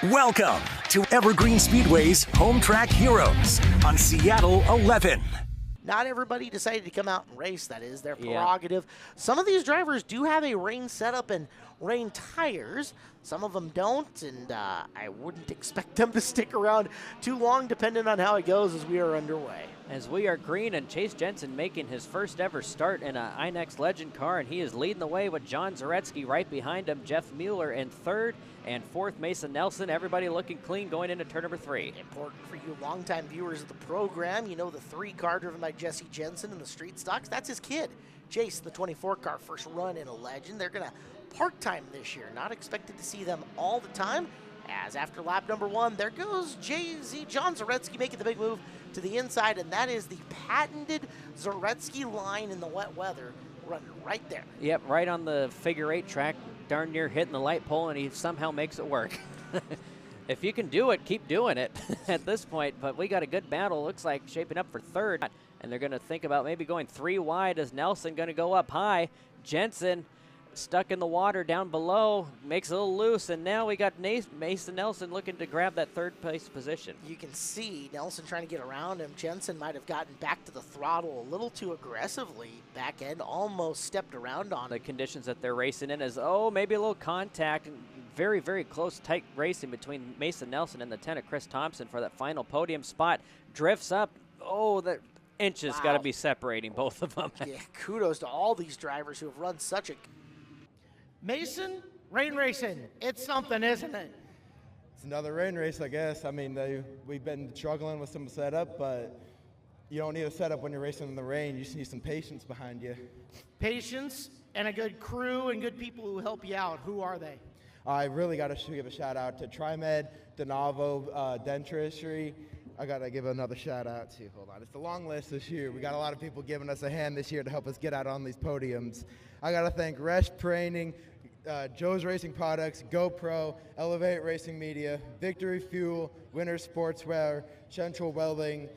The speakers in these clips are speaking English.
Welcome to Evergreen Speedway's Home Track Heroes on Seattle 11. Not everybody decided to come out and race, that is their prerogative. Some of these drivers do have a rain setup and rain tires. Some of them don't, and I wouldn't expect them to stick around too long depending on how it goes as we are underway. As we are green and Chase Jensen making his first ever start in an INEX Legend car, and he is leading the way with John Zaretsky right behind him, Jeff Mueller in third, and fourth Mason Nelson. Everybody looking clean going into turn number 3. Important for you longtime viewers of the program. You know the 3 car driven by Jesse Jensen in the street stocks. That's his kid. Jace, the 24 car, first run in a Legend. They're going to part-time this year. Not expected to see them all the time, as after lap number 1, there goes John Zaretsky making the big move to the inside, and that is the patented Zaretsky line in the wet weather, running right there. Yep, right on the figure 8 track, darn near hitting the light pole, and he somehow makes it work. If you can do it, keep doing it at this point, but we got a good battle. Looks like shaping up for third, and they're going to think about maybe going 3 wide as Nelson going to go up high. Jensen stuck in the water down below, makes it a little loose, and now we got Mason Nelson looking to grab that third place position. You can see Nelson trying to get around him. Jensen might have gotten back to the throttle a little too aggressively. Back end almost stepped around on the conditions that they're racing in is, maybe a little contact. Very, very close, tight racing between Mason Nelson and the 10 of Chris Thompson for that final podium spot. Drifts up. That inches got to be separating both of them. Yeah, kudos to all these drivers who have run such a... Mason, rain racing, it's something, isn't it? It's another rain race, I guess. I mean, we've been struggling with some setup, but you don't need a setup when you're racing in the rain. You just need some patience behind you. Patience and a good crew and good people who help you out. Who are they? I really got to give a shout out to TriMed, DeNavo Dentistry. I got to give another shout out to, hold on, it's a long list this year. We got a lot of people giving us a hand this year to help us get out on these podiums. I got to thank Resh Training, Joe's Racing Products, GoPro, Elevate Racing Media, Victory Fuel, Winter Sportswear, Central Welding,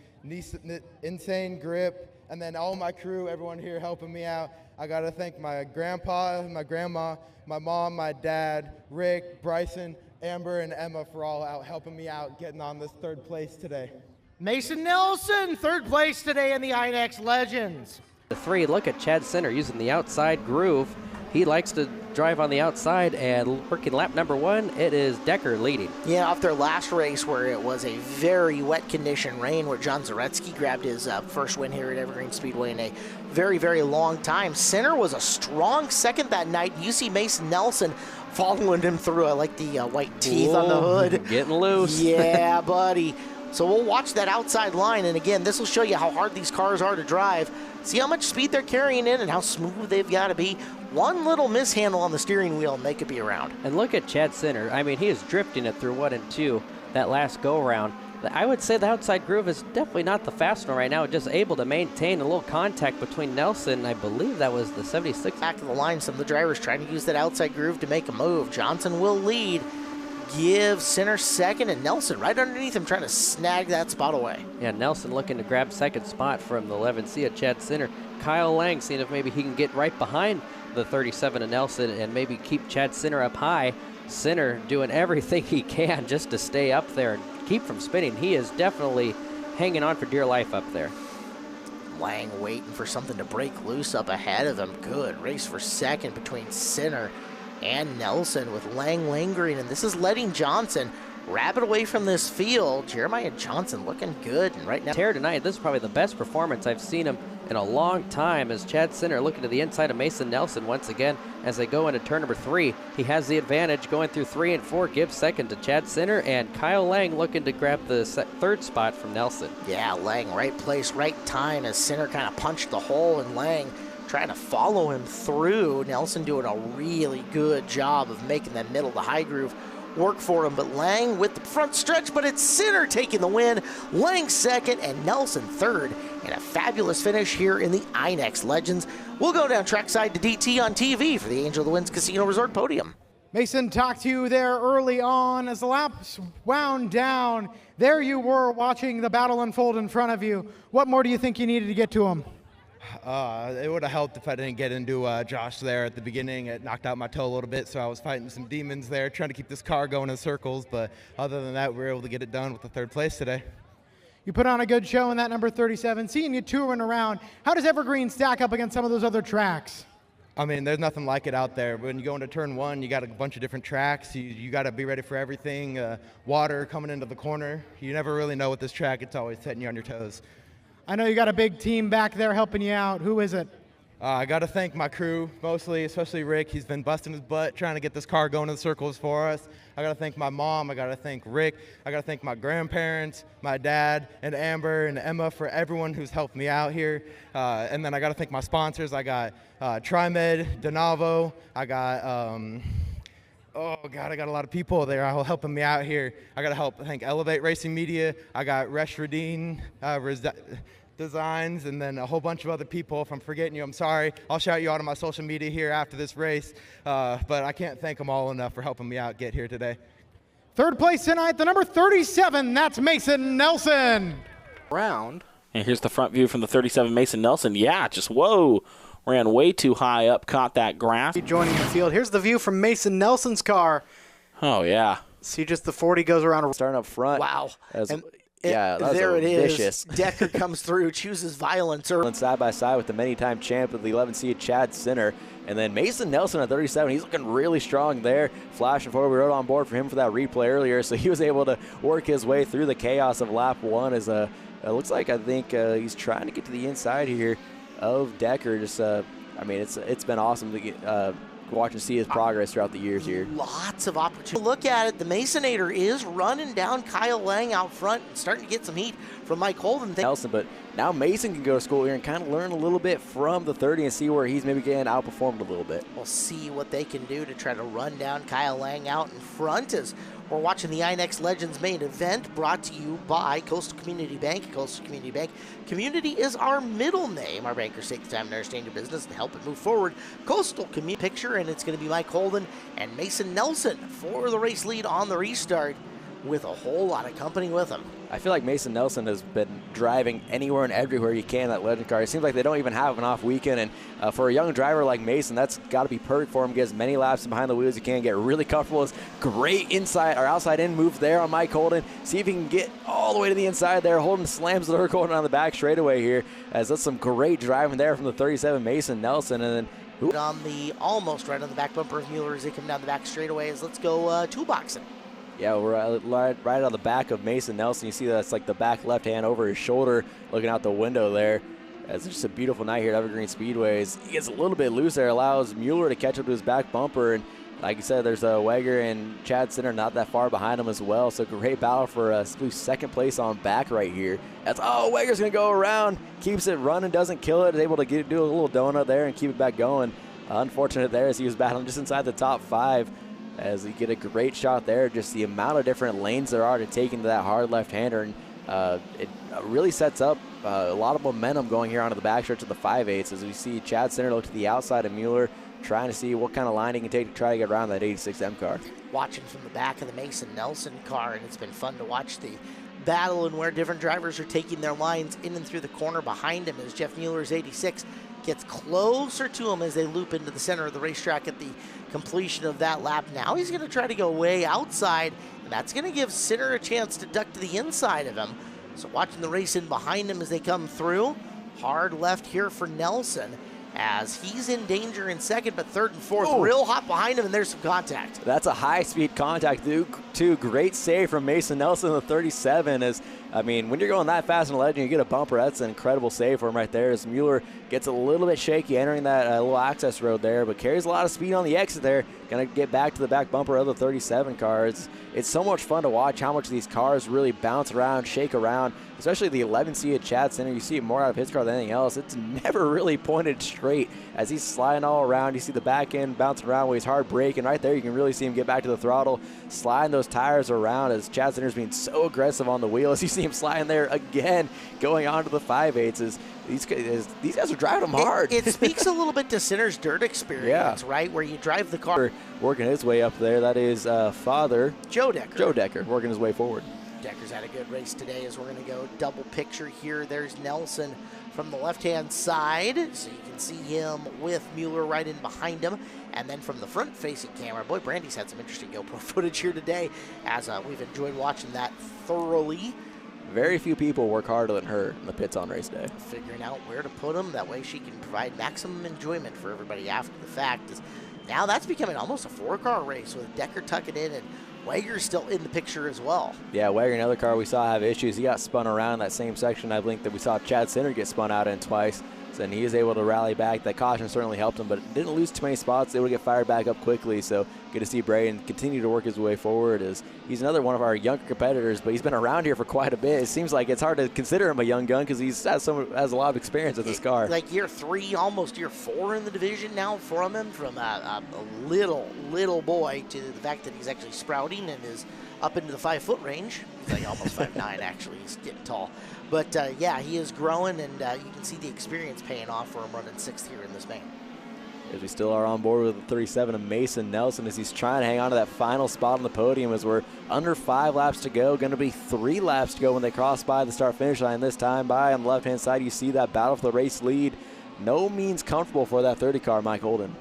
Insane Grip, and then all my crew, everyone here helping me out. I got to thank my grandpa, my grandma, my mom, my dad, Rick, Bryson, Amber, and Emma for all out helping me out getting on this third place today. Mason Nelson, third place today in the INEX Legends. The 3, look at Chad Center using the outside groove. He likes to drive on the outside, and working lap number 1, it is Decker leading. Yeah, off their last race where it was a very wet condition rain where John Zaretsky grabbed his first win here at Evergreen Speedway in a very, very long time. Center was a strong second that night. You see Mason Nelson following him through. I like the white teeth on the hood. Getting loose. Yeah, buddy. So we'll watch that outside line, and again, this will show you how hard these cars are to drive. See how much speed they're carrying in and how smooth they've got to be. One little mishandle on the steering wheel and they could be around. And look at Chad Center. I mean, he is drifting it through 1 and 2 that last go-around. I would say the outside groove is definitely not the fast one right now, just able to maintain a little contact between Nelson. I believe that was the 76. Back to the line, some of the drivers trying to use that outside groove to make a move. Johnson will lead. Give Center second, and Nelson right underneath him trying to snag that spot away. Yeah, Nelson looking to grab second spot from the 11C of Chad Center. Kyle Lang seeing if maybe he can get right behind the 37 of Nelson and maybe keep Chad Center up high. Center doing everything he can just to stay up there and keep from spinning. He is definitely hanging on for dear life up there. Lang waiting for something to break loose up ahead of him. Good race for second between Center and Nelson with Lang lingering, and this is letting Johnson wrap it away from this field. Jeremiah Johnson looking good, and right now tonight, this is probably the best performance I've seen him in a long time as Chad Center looking to the inside of Mason Nelson once again as they go into turn number 3. He has the advantage going through 3 and 4, gives second to Chad Center, and Kyle Lang looking to grab the third spot from Nelson. Yeah, Lang right place, right time as Center kind of punched the hole, and Lang trying to follow him through. Nelson doing a really good job of making that middle, the high groove, work for him, but Lang with the front stretch, but it's Center taking the win. Lang second and Nelson third, and a fabulous finish here in the INEX Legends. We'll go down trackside to DT on TV for the Angel of the Winds Casino Resort podium. Mason talked to you there early on as the laps wound down. There you were watching the battle unfold in front of you. What more do you think you needed to get to him? It would have helped if I didn't get into Josh there at the beginning. It knocked out my toe a little bit, so I was fighting some demons there, trying to keep this car going in circles. But other than that, we were able to get it done with the third place today. You put on a good show in that number 37. Seeing you touring around, how does Evergreen stack up against some of those other tracks? I mean, there's nothing like it out there. When you go into turn one, you got a bunch of different tracks. You got to be ready for everything. Water coming into the corner. You never really know with this track. It's always setting you on your toes. I know you got a big team back there helping you out. Who is it? I got to thank my crew, mostly, especially Rick. He's been busting his butt trying to get this car going in circles for us. I got to thank my mom. I got to thank Rick. I got to thank my grandparents, my dad, and Amber and Emma for everyone who's helped me out here. And then I got to thank my sponsors. I got TriMed, Denavo. I got, I got a lot of people there helping me out here. I got to thank Elevate Racing Media. I got Resh Radin, Designs, and then a whole bunch of other people. If I'm forgetting you, I'm sorry. I'll shout you out on my social media here after this race, but I can't thank them all enough for helping me out get here today. Third place tonight, the number 37, that's Mason Nelson. Round. And here's the front view from the 37 Mason Nelson. Yeah, just whoa. Ran way too high up, caught that grass. Joining the field. Here's the view from Mason Nelson's car. Oh, yeah. See, just the 40 goes around. Starting up front. Wow. Yeah, that was there it is. vicious. Decker comes through, chooses violence. Side by side with the many-time champ of the 11 seed Chad Sinner. And then Mason Nelson at 37, he's looking really strong there. Flashing forward, we rode on board for him for that replay earlier, so he was able to work his way through the chaos of lap one. As it looks like, I think he's trying to get to the inside here of Decker. Just, it's been awesome to get watch and see his progress throughout the years here. Lots of opportunity. Look at it. The Masonator is running down Kyle Lang out front and starting to get some heat from Mike Holden. Nelson, but now Mason can go to school here and kind of learn a little bit from the 30 and see where he's maybe getting outperformed a little bit. We'll see what they can do to try to run down Kyle Lang out in front as we're watching the INEX Legends main event brought to you by Coastal Community Bank. Coastal Community Bank. Community is our middle name. Our bankers take the time to understand your business and help it move forward. Coastal Community picture, and it's going to be Mike Holden and Mason Nelson for the race lead on the restart with a whole lot of company with him. I feel like Mason Nelson has been driving anywhere and everywhere he can in that Legend car. It seems like they don't even have an off weekend, and for a young driver like Mason, that's got to be perfect for him. Get as many laps behind the wheels as he can, get really comfortable. It's great inside or outside in move there on Mike Holden. See if he can get all the way to the inside there. Holden slams the Holden on the back straightaway here, as that's some great driving there from the 37 Mason Nelson. And then on the almost right on the back bumper of Mueller as they come down the back straightaway. Let's go toolboxing. Yeah, we're right on the back of Mason Nelson. You see that's like the back left hand over his shoulder looking out the window there. It's just a beautiful night here at Evergreen Speedways. He gets a little bit loose there, allows Mueller to catch up to his back bumper. And like you said, there's Weger and Chad Sinner not that far behind him as well. So great battle for second place on back right here. Weger's going to go around, keeps it running, doesn't kill it, is able to do a little donut there and keep it back going. Unfortunate there as he was battling just inside the top 5. As you get a great shot there, just the amount of different lanes there are to take into that hard left-hander. And it really sets up a lot of momentum going here onto the backstretch of the 5/8 as we see Chad Sinner look to the outside of Mueller, trying to see what kind of line he can take to try to get around that 86M car. Watching from the back of the Mason Nelson car, and it's been fun to watch the battle and where different drivers are taking their lines in and through the corner behind him as Jeff Mueller's 86 gets closer to him as they loop into the center of the racetrack at the completion of that lap. Now he's going to try to go way outside, and that's going to give Sinner a chance to duck to the inside of him. So watching the race in behind him as they come through. Hard left here for Nelson as he's in danger in second, but third and fourth. Real hot behind him, and there's some contact. That's a high-speed contact, too. Great save from Mason Nelson in the 37. When you're going that fast in a Legend, you get a bumper. That's an incredible save for him right there as Mueller gets a little bit shaky entering that little access road there, but carries a lot of speed on the exit there. Going to get back to the back bumper of the 37 car. It's so much fun to watch how much these cars really bounce around, shake around, especially the 11 seed Chad Sinner. You see it more out of his car than anything else. It's never really pointed straight as he's sliding all around. You see the back end bouncing around where he's hard braking. Right there, you can really see him get back to the throttle, sliding those tires around as Chad Sinner's being so aggressive on the wheel. As you see him sliding there again, going on to the 5/8s. These guys are driving them hard. It speaks a little bit to Sinner's dirt experience, right? Where you drive the car. Working his way up there. That is father Joe Decker. Joe Decker working his way forward. Decker's had a good race today as we're going to go double picture here. There's Nelson from the left-hand side, so you can see him with Mueller right in behind him. And then from the front-facing camera, boy, Brandy's had some interesting GoPro footage here today, as we've enjoyed watching that thoroughly. Very few people work harder than her in the pits on race day. Figuring out where to put them, that way she can provide maximum enjoyment for everybody after the fact. Now that's becoming almost a 4-car race with Decker tucking in and Wager's still in the picture as well. Yeah, Wager, another car we saw have issues. He got spun around in that same section, I think, that we saw Chad Sinner get spun out in twice. And he is able to rally back. That caution certainly helped him, but didn't lose too many spots. Able to get fired back up quickly. So good to see Braden continue to work his way forward. As he's another one of our younger competitors, but he's been around here for quite a bit. It seems like it's hard to consider him a young gun because he has a lot of experience with this car. Like year 3, almost year 4 in the division now from him, from a little boy to the fact that he's actually sprouting and is up into the 5-foot range. He's like almost 5'9", actually. He's getting tall. But, yeah, he is growing, and you can see the experience paying off for him running 6th here in this main. As we still are on board with the 37 of Mason Nelson as he's trying to hang on to that final spot on the podium as we're under 5 laps to go. Going to be 3 laps to go when they cross by the start-finish line this time. By on the left-hand side, you see that battle for the race lead. No means comfortable for that 30 car, Mike Holden.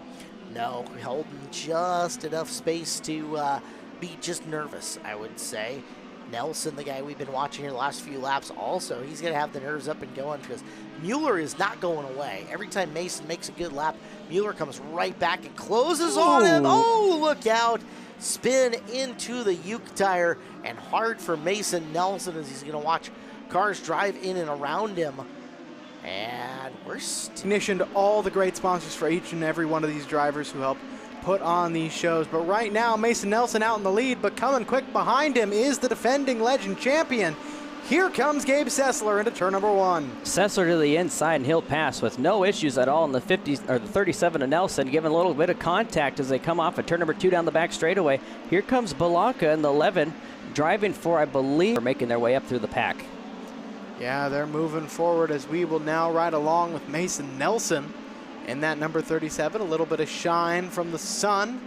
No, holding just enough space to be just nervous, I would say. Nelson, the guy we've been watching here the last few laps also, he's going to have the nerves up and going because Mueller is not going away. Every time Mason makes a good lap, Mueller comes right back and closes on him. Oh, look out. Spin into the Uke tire, and hard for Mason Nelson as he's going to watch cars drive in and around him. And we're recognition to all the great sponsors for each and every one of these drivers who help put on these shows. But right now, Mason Nelson out in the lead, but coming quick behind him is the defending legend champion. Here comes Gabe Sessler into turn number 1. Sessler to the inside, and he'll pass with no issues at all in the 50s or the 37 of Nelson, giving a little bit of contact as they come off at turn number 2 down the back straightaway. Here comes Balanca in the 11, driving for, I believe, making their way up through the pack. Yeah, they're moving forward as we will now ride along with Mason Nelson in that number 37. A little bit of shine from the sun.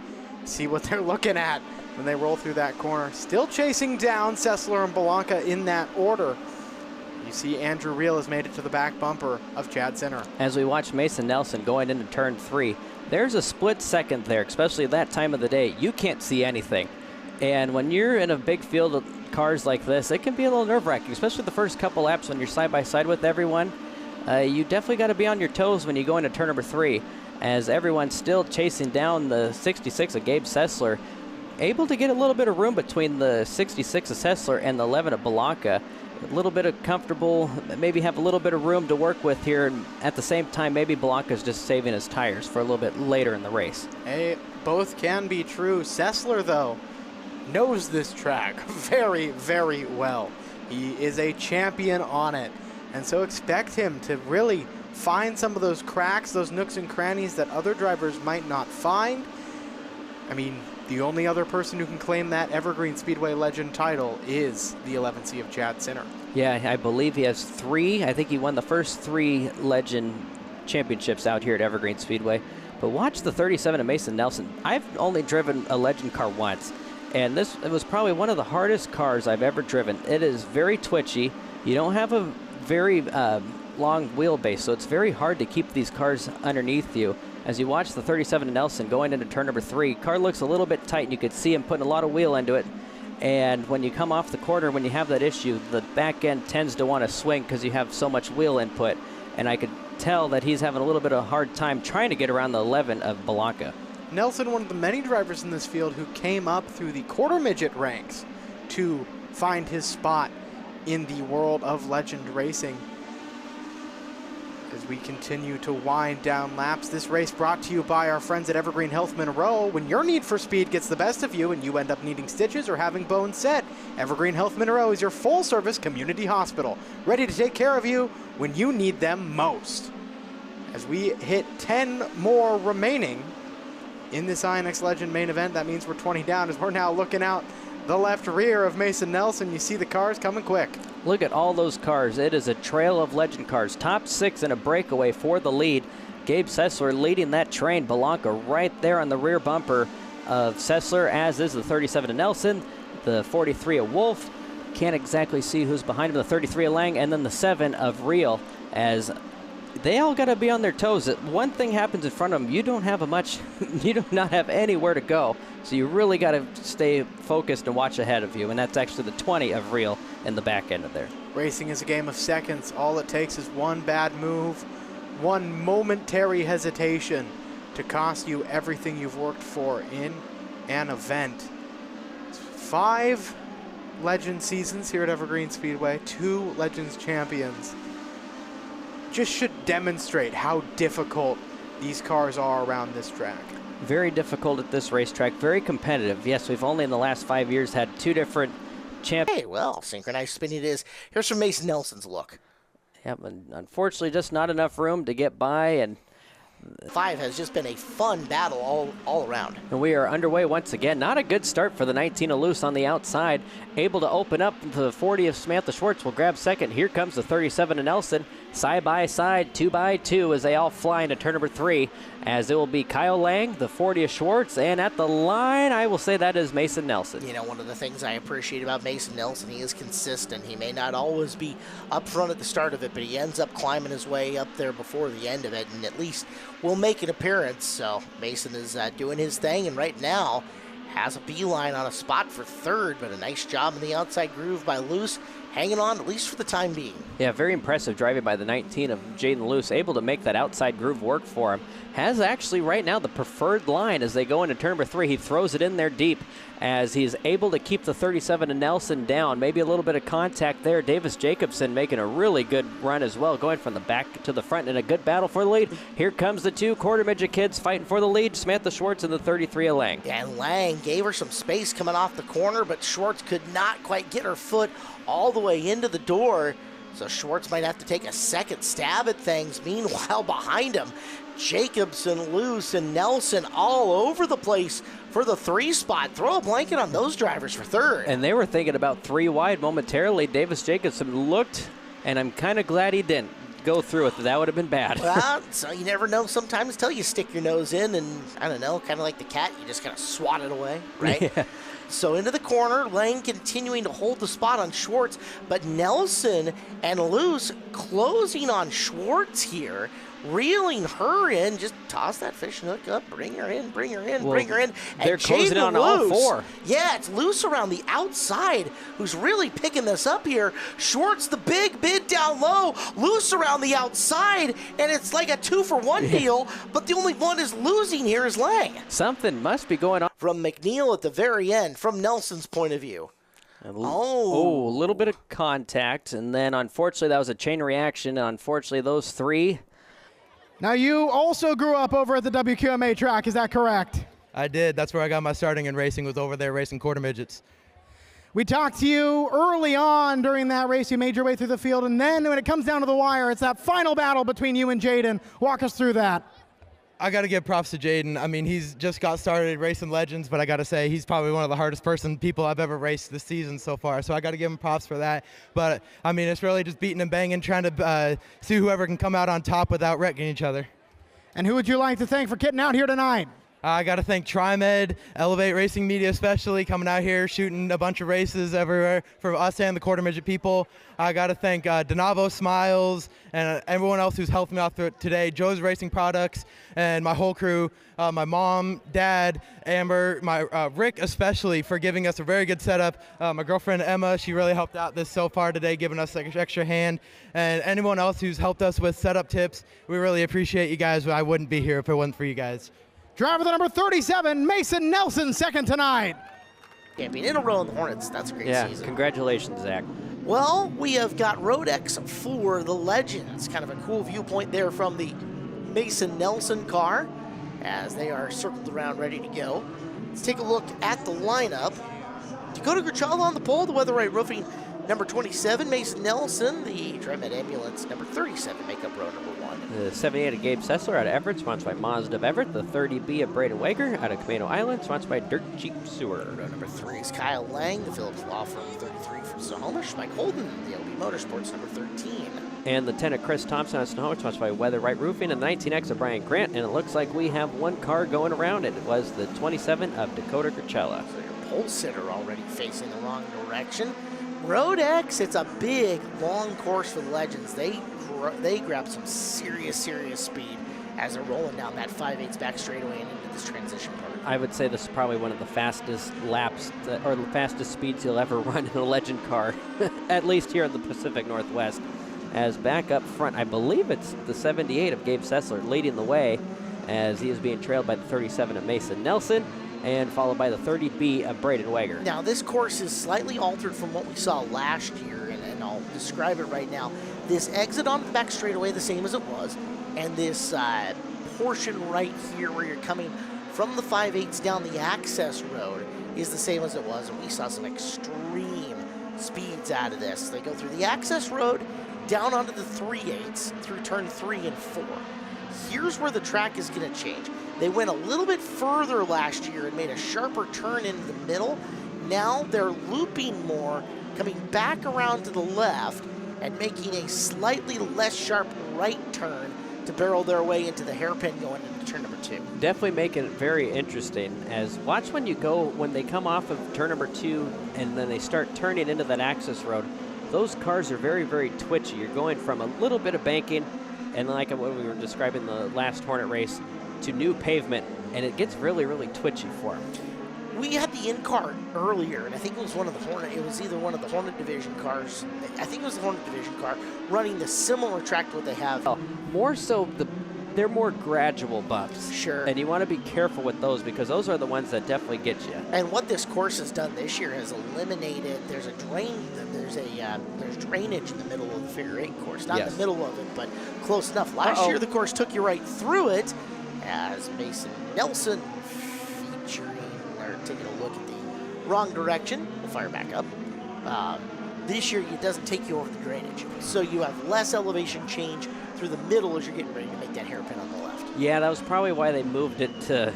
See what they're looking at when they roll through that corner. Still chasing down Sessler and Balanca in that order. You see Andrew Reel has made it to the back bumper of Chad Sinner. As we watch Mason Nelson going into turn 3, there's a split second there, especially at that time of the day. You can't see anything. And when you're in a big field of cars like this, it can be a little nerve-wracking, especially the first couple laps when you're side-by-side with everyone. You definitely got to be on your toes when you go into turn number 3, as everyone's still chasing down the 66 of Gabe Sessler. Able to get a little bit of room between the 66 of Sessler and the 11 of Balanca. A little bit of comfortable, maybe have a little bit of room to work with here. And at the same time, maybe Balanca's just saving his tires for a little bit later in the race. Hey, both can be true. Sessler, though, knows this track very, very well. He is a champion on it. And so expect him to really find some of those cracks, those nooks and crannies that other drivers might not find. I mean, the only other person who can claim that Evergreen Speedway Legend title is the 11C of Chad Sinner. Yeah, I believe he has 3. I think he won the first 3 Legend championships out here at Evergreen Speedway. But watch the 37 of Mason Nelson. I've only driven a Legend car once, and it was probably one of the hardest cars I've ever driven. It is very twitchy. You don't have a very long wheelbase, so it's very hard to keep these cars underneath you. As you watch the 37 of Nelson going into turn number 3, car looks a little bit tight, and you could see him putting a lot of wheel into it. And when you come off the corner, when you have that issue, the back end tends to want to swing because you have so much wheel input. And I could tell that he's having a little bit of a hard time trying to get around the 11 of Balanca. Nelson, one of the many drivers in this field who came up through the quarter midget ranks to find his spot in the world of Legend racing. As we continue to wind down laps, this race brought to you by our friends at Evergreen Health Monroe. When your need for speed gets the best of you and you end up needing stitches or having bones set, Evergreen Health Monroe is your full-service community hospital, ready to take care of you when you need them most. As we hit 10 more remaining in this INX Legend main event, that means we're 20 down as we're now looking out the left rear of Mason Nelson. You see the cars coming quick. Look at all those cars. It is a trail of Legend cars. Top 6 in a breakaway for the lead. Gabe Sessler leading that train. Balanca right there on the rear bumper of Sessler, as is the 37 of Nelson, the 43 of Wolf. can't exactly see who's behind him. The 33 of Lang and then the 7 of Real, as they all got to be on their toes. One thing happens in front of them, you don't have you do not have anywhere to go. So you really got to stay focused and watch ahead of you. And that's actually the 20 of Real in the back end of there. Racing is a game of seconds. All it takes is one bad move, one momentary hesitation to cost you everything you've worked for in an event. 5 Legend seasons here at Evergreen Speedway, 2 Legends champions. Just should demonstrate how difficult these cars are around this track. Very difficult at this racetrack, very competitive. Yes, we've only in the last 5 years had 2 different champions. Hey, well, synchronized spin it is. Here's from Mason Nelson's look. Yep, and unfortunately just not enough room to get by, and 5 has just been a fun battle all around. And we are underway once again. Not a good start for the 19 of Luce on the outside. Able to open up the 40 of Samantha Schwartz will grab second. Here comes the 37 of Nelson. Side by side, 2 by 2 as they all fly into turn number 3. As it will be Kyle Lang, the 40 of Schwartz, and at the line, I will say that is Mason Nelson. You know, one of the things I appreciate about Mason Nelson, he is consistent. He may not always be up front at the start of it, but he ends up climbing his way up there before the end of it, and at least will make an appearance. So Mason is doing his thing, and right now has a beeline on a spot for third, but a nice job in the outside groove by Luce, hanging on at least for the time being. Yeah, very impressive driving by the 19 of Jaden Luce, able to make that outside groove work for him. Has actually right now the preferred line as they go into turn number 3. He throws it in there deep as he's able to keep the 37 of Nelson down. Maybe a little bit of contact there. Davis Jacobson making a really good run as well, going from the back to the front in a good battle for the lead. Here comes the 2 quarter midget kids fighting for the lead. Samantha Schwartz and the 33 of Lang. Yeah, and Lang gave her some space coming off the corner, but Schwartz could not quite get her foot all the way into the door. So Schwartz might have to take a second stab at things. Meanwhile, behind him, Jacobson, Luce, and Nelson all over the place for the 3 spot. Throw a blanket on those drivers for third. And they were thinking about 3 wide momentarily. Davis Jacobson looked, and I'm kind of glad he didn't go through with it. That would have been bad. Well, so you never know sometimes till you stick your nose in and, I don't know, kind of like the cat, you just kind of swat it away, right? Yeah. So into the corner, Lang continuing to hold the spot on Schwartz, but Nelson and Luce closing on Schwartz here, reeling her in. Just toss that fishing hook up, bring her in, bring her in, Well, bring her in. they're And closing Jaden on all Luce, 4. Yeah, it's Luce around the outside who's really picking this up here. Schwartz, the big bid down low. Luce around the outside, and it's like a 2-for-1 deal, but the only one is losing here is Lang. Something must be going on. From McNeil at the very end, from Nelson's point of view. A little bit of contact, and then unfortunately that was a chain reaction, and unfortunately those 3. Now, you also grew up over at the WQMA track, is that correct? I did. That's where I got my starting in racing, was over there racing quarter midgets. We talked to you early on during that race. You made your way through the field, and then when it comes down to the wire, it's that final battle between you and Jaden. Walk us through that. I got to give props to Jaden. I mean, he's just got started racing Legends, but I got to say he's probably one of the hardest people I've ever raced this season so far. So I got to give him props for that. But, I mean, it's really just beating and banging, trying to see whoever can come out on top without wrecking each other. And who would you like to thank for getting out here tonight? I got to thank TriMed, Elevate Racing Media especially, coming out here, shooting a bunch of races everywhere for us and the quarter midget people. I got to thank Donavo Smiles and everyone else who's helped me out through it today, Joe's Racing Products, and my whole crew, my mom, dad, Amber, my Rick especially for giving us a very good setup. My girlfriend Emma, she really helped out this so far today, giving us like an extra hand. And anyone else who's helped us with setup tips, we really appreciate you guys. I wouldn't be here if it wasn't for you guys. Driver the number 37, Mason Nelson, second tonight. Champion in a row in the Hornets. That's a great season. Congratulations, Zach. Well, we have got Rodex for the Legends. Kind of a cool viewpoint there from the Mason Nelson car as they are circled around ready to go. Let's take a look at the lineup. Dakota Grachala on the pole, the Weatherite Roofing number 27, Mason Nelson, the TriMed Ambulance number 37, makeup row number 1. The 78 of Gabe Sessler out of Everett, sponsored by Mazda of Everett. The 30B of Braden Wager out of Camino Island, sponsored by Dirt Cheap Sewer. Row number 3 is Kyle Lang, the Phillips Law Firm 33 from Snohomish. Mike Holden, the LB Motorsports number 13. And the 10 of Chris Thompson out of Snohomish, sponsored by Weatherite Roofing. And the 19X of Brian Grant. And it looks like we have one car going around it. It was the 27 of Dakota Grachala. So your pole sitter already facing the wrong direction. Road X, it's a big, long course for the Legends. They grab some serious speed as they're rolling down that 5/8 back straightaway and into this transition part. I would say this is probably one of the fastest laps or the fastest speeds you'll ever run in a Legend car, at least here in the Pacific Northwest. As back up front, I believe it's the 78 of Gabe Sessler leading the way as he is being trailed by the 37 of Mason Nelson and followed by the 30B of Braden Wager. Now, this course is slightly altered from what we saw last year, and I'll describe it right now. This exit onto the back straightaway the same as it was, and this portion right here where you're coming from the 5/8 down the access road is the same as it was, and we saw some extreme speeds out of this. They go through the access road, down onto the 3/8 through turn 3 and 4. Here's where the track is going to change. They went a little bit further last year and made a sharper turn into the middle. Now they're looping more, coming back around to the left and making a slightly less sharp right turn to barrel their way into the hairpin going into turn number 2. Definitely making it very interesting. As watch when they come off of turn number 2 and then they start turning into that access road. Those cars are very, very twitchy. You're going from a little bit of banking and like what we were describing the last Hornet race to new pavement, and it gets really, really twitchy for them. We had the in-car earlier, and I think it was either one of the Hornet Division cars, I think it was the Hornet Division car, running the similar track to what they have. Well, more so, they're more gradual bumps. Sure. And you want to be careful with those because those are the ones that definitely get you. And what this course has done this year has eliminated, there's drainage in the middle of the figure 8 course. Not in the middle of it, but close enough. Last year, the course took you right through it as Mason Nelson taking a look at the wrong direction. We'll fire back up. This year, it doesn't take you over the drainage. So you have less elevation change through the middle as you're getting ready to make that hairpin on the left. Yeah, that was probably why they moved it to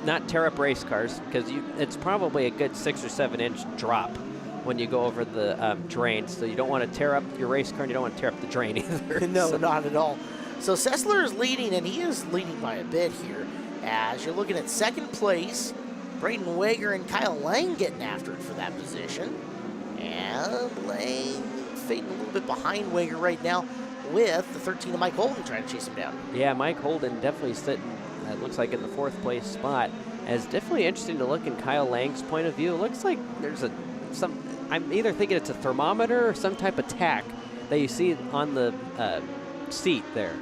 not tear up race cars, because it's probably a good 6 or 7 inch drop when you go over the drain. So you don't want to tear up your race car and you don't want to tear up the drain either. No, not at all. So Sessler is leading, and he is leading by a bit here. As you're looking at second place, Braden Wager and Kyle Lang getting after it for that position. And Lang fading a little bit behind Wager right now with the 13 of Mike Holden trying to chase him down. Yeah, Mike Holden definitely sitting, it looks like in the 4th place spot. And it's definitely interesting to look in Kyle Lang's point of view. It looks like there's I'm either thinking it's a thermometer or some type of tack that you see on the seat there.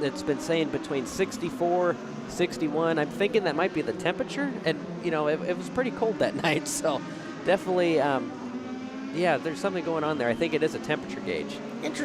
It's been saying between 64, 61. I'm thinking that might be the temperature. And, it was pretty cold that night. So definitely, yeah, there's something going on there. I think it is a temperature gauge.